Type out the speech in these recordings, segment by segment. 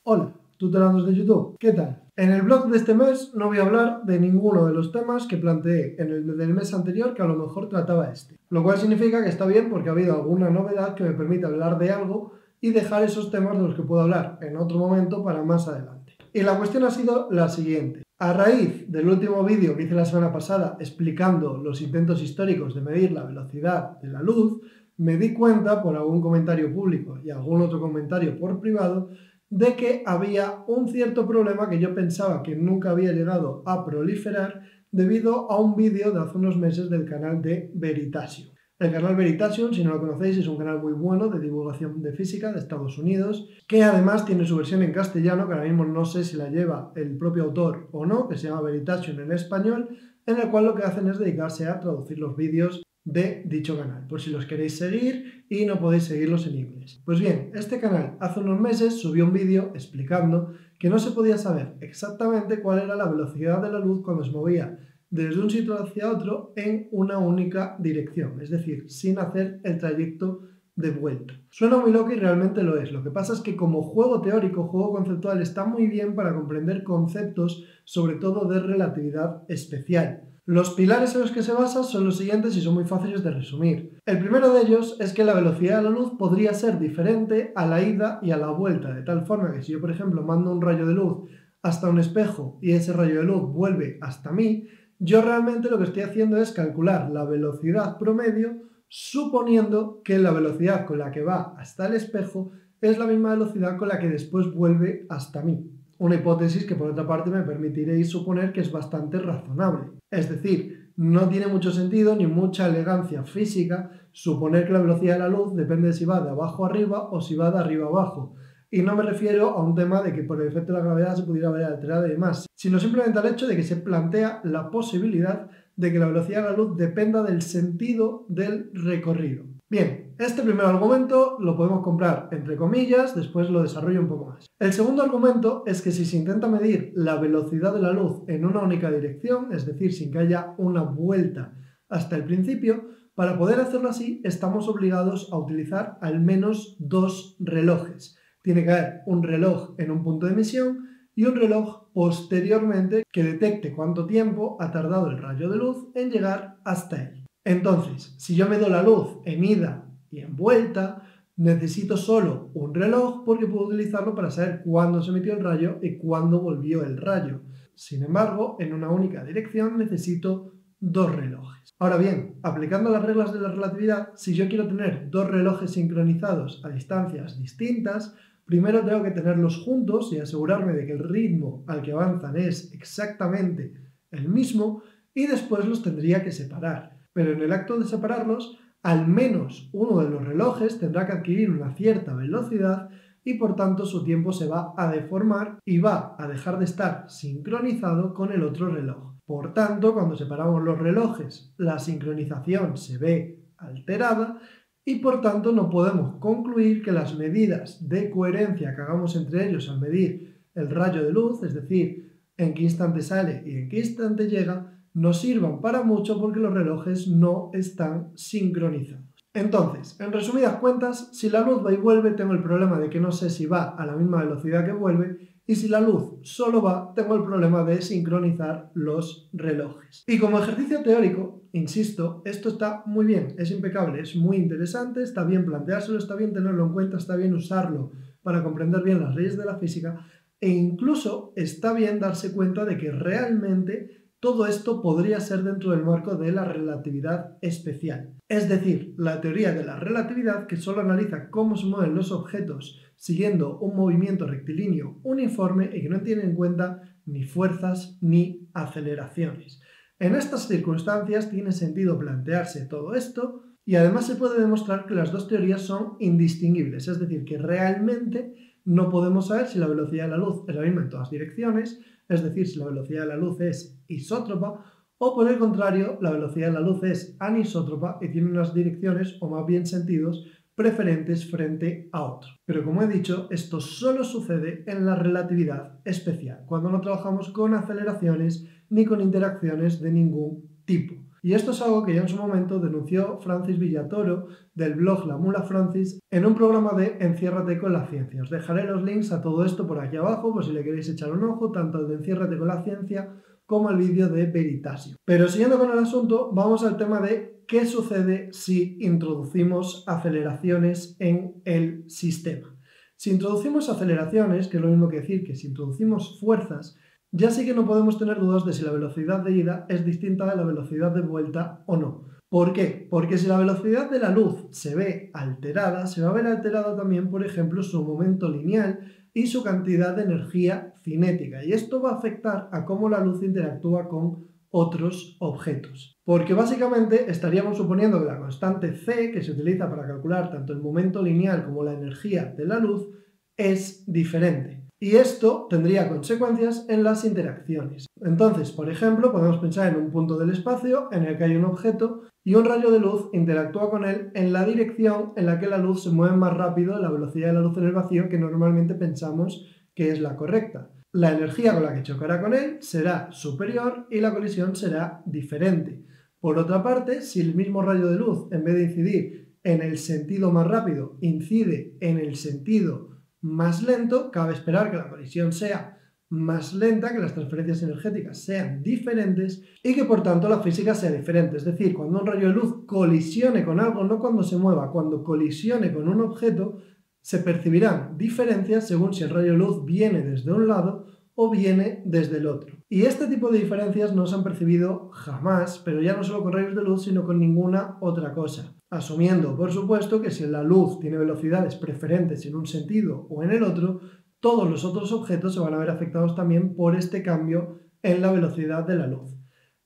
Hola, tutelados de YouTube, ¿qué tal? En el blog de este mes no voy a hablar de ninguno de los temas que planteé en el del mes anterior que a lo mejor trataba este. Lo cual significa que está bien porque ha habido alguna novedad que me permite hablar de algo y dejar esos temas de los que puedo hablar en otro momento para más adelante. Y la cuestión ha sido la siguiente. A raíz del último vídeo que hice la semana pasada explicando los intentos históricos de medir la velocidad de la luz, me di cuenta por algún comentario público y algún otro comentario por privado de que había un cierto problema que yo pensaba que nunca había llegado a proliferar debido a un vídeo de hace unos meses del canal de Veritasium. El canal Veritasium, si no lo conocéis, es un canal muy bueno de divulgación de física de Estados Unidos, que además tiene su versión en castellano, que ahora mismo no sé si la lleva el propio autor o no, que se llama Veritasium en español, en el cual lo que hacen es dedicarse a traducir los vídeos de dicho canal, por si los queréis seguir y no podéis seguirlos en inglés. Pues bien, este canal hace unos meses subió un vídeo explicando que no se podía saber exactamente cuál era la velocidad de la luz cuando se movía desde un sitio hacia otro en una única dirección, es decir, sin hacer el trayecto de vuelta. Suena muy loco y realmente lo es. Lo que pasa es que como juego teórico, juego conceptual, está muy bien para comprender conceptos, sobre todo de relatividad especial. Los pilares en los que se basa son los siguientes y son muy fáciles de resumir. El primero de ellos es que la velocidad de la luz podría ser diferente a la ida y a la vuelta, de tal forma que si yo, por ejemplo, mando un rayo de luz hasta un espejo y ese rayo de luz vuelve hasta mí, yo realmente lo que estoy haciendo es calcular la velocidad promedio suponiendo que la velocidad con la que va hasta el espejo es la misma velocidad con la que después vuelve hasta mí. Una hipótesis que por otra parte me permitiréis suponer que es bastante razonable. Es decir, no tiene mucho sentido ni mucha elegancia física suponer que la velocidad de la luz depende de si va de abajo a arriba o si va de arriba a abajo. Y no me refiero a un tema de que por el efecto de la gravedad se pudiera ver alterada y demás, sino simplemente al hecho de que se plantea la posibilidad de que la velocidad de la luz dependa del sentido del recorrido. Bien, este primer argumento lo podemos comprar entre comillas, después lo desarrollo un poco más. El segundo argumento es que si se intenta medir la velocidad de la luz en una única dirección, es decir, sin que haya una vuelta hasta el principio, para poder hacerlo así estamos obligados a utilizar al menos dos relojes. Tiene que haber un reloj en un punto de emisión y un reloj posteriormente que detecte cuánto tiempo ha tardado el rayo de luz en llegar hasta él. Entonces, si yo mido la luz en ida y en vuelta, necesito solo un reloj porque puedo utilizarlo para saber cuándo se emitió el rayo y cuándo volvió el rayo. Sin embargo, en una única dirección necesito dos relojes. Ahora bien, aplicando las reglas de la relatividad, si yo quiero tener dos relojes sincronizados a distancias distintas, primero tengo que tenerlos juntos y asegurarme de que el ritmo al que avanzan es exactamente el mismo y después los tendría que separar. Pero en el acto de separarlos, al menos uno de los relojes tendrá que adquirir una cierta velocidad y por tanto su tiempo se va a deformar y va a dejar de estar sincronizado con el otro reloj. Por tanto, cuando separamos los relojes, la sincronización se ve alterada y por tanto no podemos concluir que las medidas de coherencia que hagamos entre ellos al medir el rayo de luz, es decir, en qué instante sale y en qué instante llega, nos sirvan para mucho porque los relojes no están sincronizados. Entonces, en resumidas cuentas, si la luz va y vuelve, tengo el problema de que no sé si va a la misma velocidad que vuelve, y si la luz solo va, tengo el problema de sincronizar los relojes. Y como ejercicio teórico, insisto, esto está muy bien, es impecable, es muy interesante, está bien planteárselo, está bien tenerlo en cuenta, está bien usarlo para comprender bien las leyes de la física, e incluso está bien darse cuenta de que realmente todo esto podría ser dentro del marco de la relatividad especial. Es decir, la teoría de la relatividad que solo analiza cómo se mueven los objetos siguiendo un movimiento rectilíneo uniforme y que no tiene en cuenta ni fuerzas ni aceleraciones. En estas circunstancias tiene sentido plantearse todo esto y además se puede demostrar que las dos teorías son indistinguibles, es decir, que realmente no podemos saber si la velocidad de la luz es la misma en todas direcciones, es decir, si la velocidad de la luz es isótropa, o por el contrario, la velocidad de la luz es anisótropa y tiene unas direcciones, o más bien sentidos, preferentes frente a otro. Pero como he dicho, esto solo sucede en la relatividad especial, cuando no trabajamos con aceleraciones ni con interacciones de ningún tipo. Y esto es algo que ya en su momento denunció Francis Villatoro del blog La Mula Francis en un programa de Enciérrate con la ciencia. Os dejaré los links a todo esto por aquí abajo por si le queréis echar un ojo, tanto al de Enciérrate con la ciencia como el vídeo de Veritasio. Pero siguiendo con el asunto, vamos al tema de qué sucede si introducimos aceleraciones en el sistema. Si introducimos aceleraciones, que es lo mismo que decir que si introducimos fuerzas, ya sí que no podemos tener dudas de si la velocidad de ida es distinta de la velocidad de vuelta o no. ¿Por qué? Porque si la velocidad de la luz se ve alterada, se va a ver alterada también, por ejemplo, su momento lineal y su cantidad de energía cinética. Y esto va a afectar a cómo la luz interactúa con otros objetos. Porque básicamente estaríamos suponiendo que la constante c, que se utiliza para calcular tanto el momento lineal como la energía de la luz, es diferente. Y esto tendría consecuencias en las interacciones. Entonces, por ejemplo, podemos pensar en un punto del espacio en el que hay un objeto y un rayo de luz interactúa con él en la dirección en la que la luz se mueve más rápido de la velocidad de la luz en el vacío que normalmente pensamos que es la correcta. La energía con la que chocará con él será superior y la colisión será diferente. Por otra parte, si el mismo rayo de luz, en vez de incidir en el sentido más rápido, incide en el sentido más lento, cabe esperar que la colisión sea más lenta, que las transferencias energéticas sean diferentes y que por tanto la física sea diferente. Es decir, cuando un rayo de luz colisione con algo, no cuando se mueva, cuando colisione con un objeto, se percibirán diferencias según si el rayo de luz viene desde un lado o viene desde el otro. Y este tipo de diferencias no se han percibido jamás, pero ya no solo con rayos de luz, sino con ninguna otra cosa. Asumiendo, por supuesto, que si la luz tiene velocidades preferentes en un sentido o en el otro, todos los otros objetos se van a ver afectados también por este cambio en la velocidad de la luz.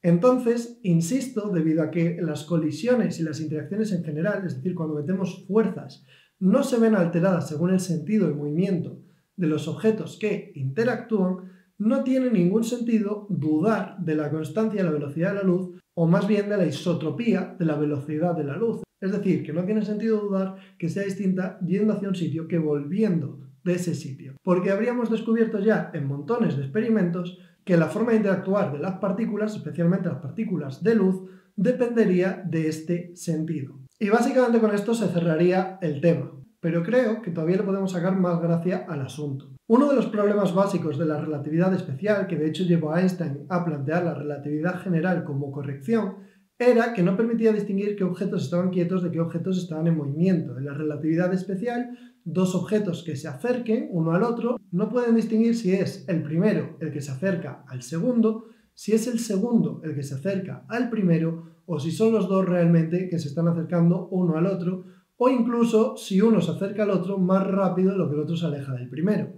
Entonces, insisto, debido a que las colisiones y las interacciones en general, es decir, cuando metemos fuerzas, no se ven alteradas según el sentido y movimiento de los objetos que interactúan, no tiene ningún sentido dudar de la constancia de la velocidad de la luz o más bien de la isotropía de la velocidad de la luz. Es decir, que no tiene sentido dudar que sea distinta yendo hacia un sitio que volviendo de ese sitio. Porque habríamos descubierto ya en montones de experimentos que la forma de interactuar de las partículas, especialmente las partículas de luz, dependería de este sentido. Y básicamente con esto se cerraría el tema, pero creo que todavía le podemos sacar más gracia al asunto. Uno de los problemas básicos de la relatividad especial, que de hecho llevó a Einstein a plantear la relatividad general como corrección, era que no permitía distinguir qué objetos estaban quietos de qué objetos estaban en movimiento. En la relatividad especial, dos objetos que se acerquen uno al otro no pueden distinguir si es el primero el que se acerca al segundo, si es el segundo el que se acerca al primero o si son los dos realmente que se están acercando uno al otro o incluso si uno se acerca al otro más rápido de lo que el otro se aleja del primero.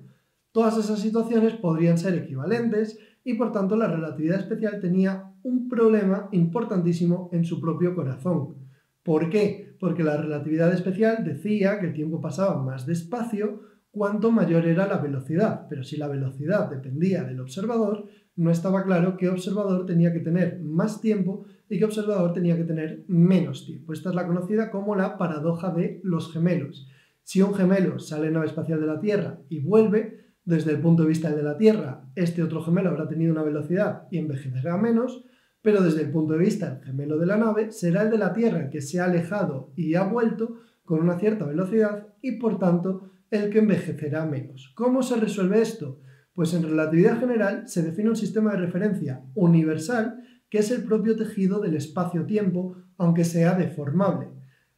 Todas esas situaciones podrían ser equivalentes y por tanto la relatividad especial tenía un problema importantísimo en su propio corazón. ¿Por qué? Porque la relatividad especial decía que el tiempo pasaba más despacio cuanto mayor era la velocidad, pero si la velocidad dependía del observador, no estaba claro qué observador tenía que tener más tiempo y qué observador tenía que tener menos tiempo. Esta es la conocida como la paradoja de los gemelos. Si un gemelo sale en nave espacial de la Tierra y vuelve, desde el punto de vista de la Tierra, este otro gemelo habrá tenido una velocidad y envejecerá menos, pero desde el punto de vista del gemelo de la nave, será el de la Tierra el que se ha alejado y ha vuelto con una cierta velocidad y por tanto el que envejecerá menos. ¿Cómo se resuelve esto? Pues en relatividad general se define un sistema de referencia universal que es el propio tejido del espacio-tiempo, aunque sea deformable.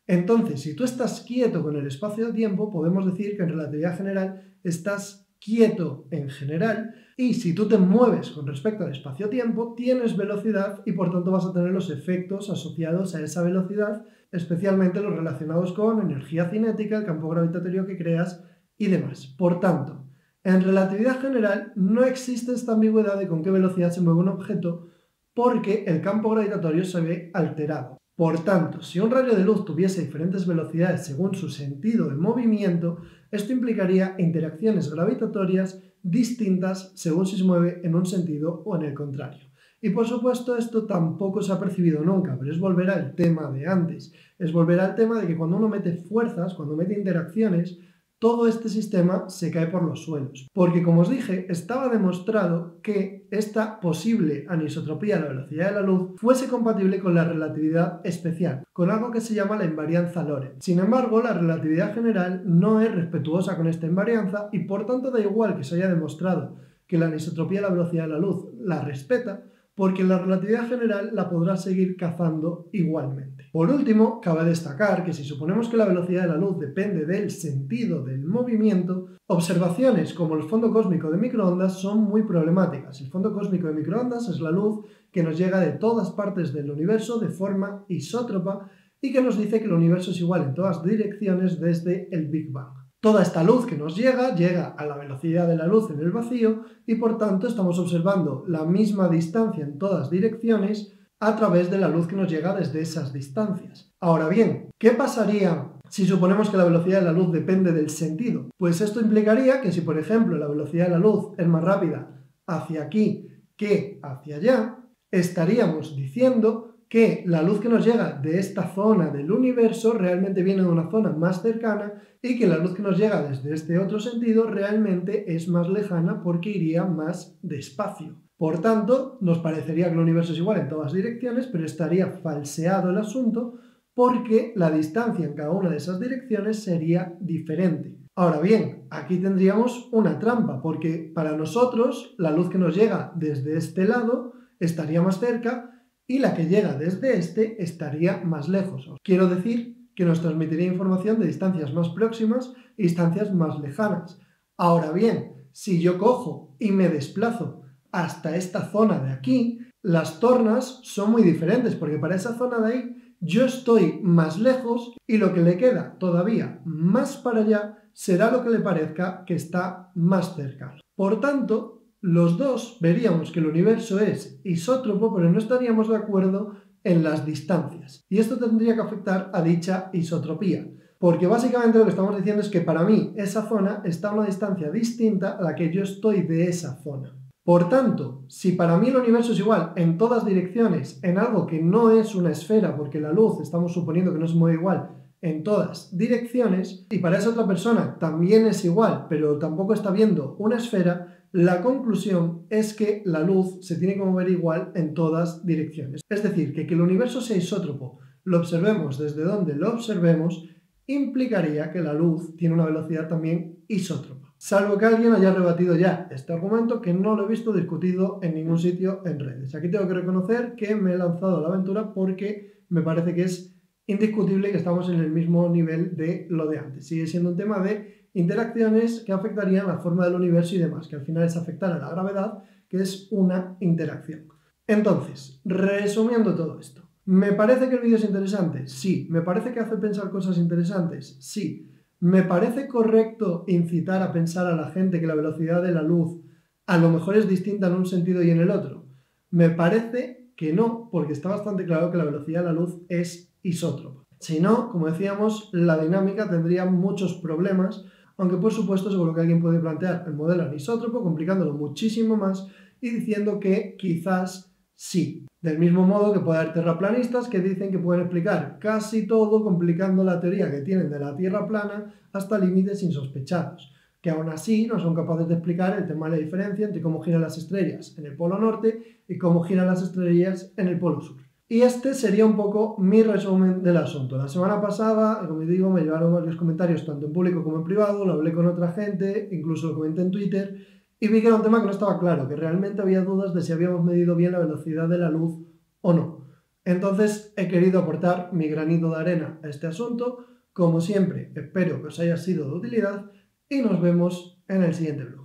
Entonces, si tú estás quieto con el espacio-tiempo, podemos decir que en relatividad general estás quieto en general y si tú te mueves con respecto al espacio-tiempo tienes velocidad y por tanto vas a tener los efectos asociados a esa velocidad, especialmente los relacionados con energía cinética, el campo gravitatorio que creas y demás. Por tanto, en relatividad general no existe esta ambigüedad de con qué velocidad se mueve un objeto porque el campo gravitatorio se ve alterado. Por tanto, si un rayo de luz tuviese diferentes velocidades según su sentido de movimiento, esto implicaría interacciones gravitatorias distintas según si se mueve en un sentido o en el contrario. Y por supuesto esto tampoco se ha percibido nunca, pero es volver al tema de antes. Es volver al tema de que cuando uno mete fuerzas, cuando mete interacciones, todo este sistema se cae por los suelos. Porque, como os dije, estaba demostrado que esta posible anisotropía a la velocidad de la luz fuese compatible con la relatividad especial, con algo que se llama la invarianza Lorentz. Sin embargo, la relatividad general no es respetuosa con esta invarianza y por tanto da igual que se haya demostrado que la anisotropía a la velocidad de la luz la respeta, porque la relatividad general la podrá seguir cazando igualmente. Por último, cabe destacar que si suponemos que la velocidad de la luz depende del sentido del movimiento, observaciones como el fondo cósmico de microondas son muy problemáticas. El fondo cósmico de microondas es la luz que nos llega de todas partes del universo de forma isótropa y que nos dice que el universo es igual en todas direcciones desde el Big Bang. Toda esta luz que nos llega a la velocidad de la luz en el vacío y por tanto estamos observando la misma distancia en todas direcciones a través de la luz que nos llega desde esas distancias. Ahora bien, ¿qué pasaría si suponemos que la velocidad de la luz depende del sentido? Pues esto implicaría que si, por ejemplo, la velocidad de la luz es más rápida hacia aquí que hacia allá, estaríamos diciendo que la luz que nos llega de esta zona del universo realmente viene de una zona más cercana y que la luz que nos llega desde este otro sentido realmente es más lejana porque iría más despacio. Por tanto, nos parecería que el universo es igual en todas direcciones, pero estaría falseado el asunto porque la distancia en cada una de esas direcciones sería diferente. Ahora bien, aquí tendríamos una trampa, porque para nosotros la luz que nos llega desde este lado estaría más cerca y la que llega desde este estaría más lejos. Quiero decir que nos transmitiría información de distancias más próximas y distancias más lejanas. Ahora bien, si yo cojo y me desplazo hasta esta zona de aquí, las tornas son muy diferentes, porque para esa zona de ahí yo estoy más lejos y lo que le queda todavía más para allá será lo que le parezca que está más cerca. Por tanto, los dos veríamos que el universo es isótropo, pero no estaríamos de acuerdo en las distancias. Y esto tendría que afectar a dicha isotropía, porque básicamente lo que estamos diciendo es que para mí esa zona está a una distancia distinta a la que yo estoy de esa zona. Por tanto, si para mí el universo es igual en todas direcciones, en algo que no es una esfera, porque la luz estamos suponiendo que no se mueve igual en todas direcciones, y para esa otra persona también es igual, pero tampoco está viendo una esfera, la conclusión es que la luz se tiene que mover igual en todas direcciones. Es decir, que el universo sea isótropo, lo observemos desde donde lo observemos, implicaría que la luz tiene una velocidad también isótropa. Salvo que alguien haya rebatido ya este argumento, que no lo he visto discutido en ningún sitio en redes. Aquí tengo que reconocer que me he lanzado a la aventura porque me parece que es indiscutible que estamos en el mismo nivel de lo de antes. Sigue siendo un tema de interacciones que afectarían la forma del universo y demás, que al final es afectar a la gravedad, que es una interacción. Entonces, resumiendo todo esto, ¿me parece que el vídeo es interesante? Sí. ¿Me parece que hace pensar cosas interesantes? Sí. ¿Me parece correcto incitar a pensar a la gente que la velocidad de la luz a lo mejor es distinta en un sentido y en el otro? Me parece que no, porque está bastante claro que la velocidad de la luz es isótropa. Si no, como decíamos, la dinámica tendría muchos problemas, aunque por supuesto seguro que alguien puede plantear el modelo anisótropo complicándolo muchísimo más y diciendo que quizás sí. Del mismo modo que puede haber terraplanistas que dicen que pueden explicar casi todo complicando la teoría que tienen de la Tierra plana hasta límites insospechados, que aún así no son capaces de explicar el tema de la diferencia entre cómo giran las estrellas en el polo norte y cómo giran las estrellas en el polo sur. Y este sería un poco mi resumen del asunto. La semana pasada, como digo, me llevaron varios comentarios tanto en público como en privado, lo hablé con otra gente, incluso lo comenté en Twitter, y vi que era un tema que no estaba claro, que realmente había dudas de si habíamos medido bien la velocidad de la luz o no. Entonces he querido aportar mi granito de arena a este asunto. Como siempre, espero que os haya sido de utilidad y nos vemos en el siguiente blog.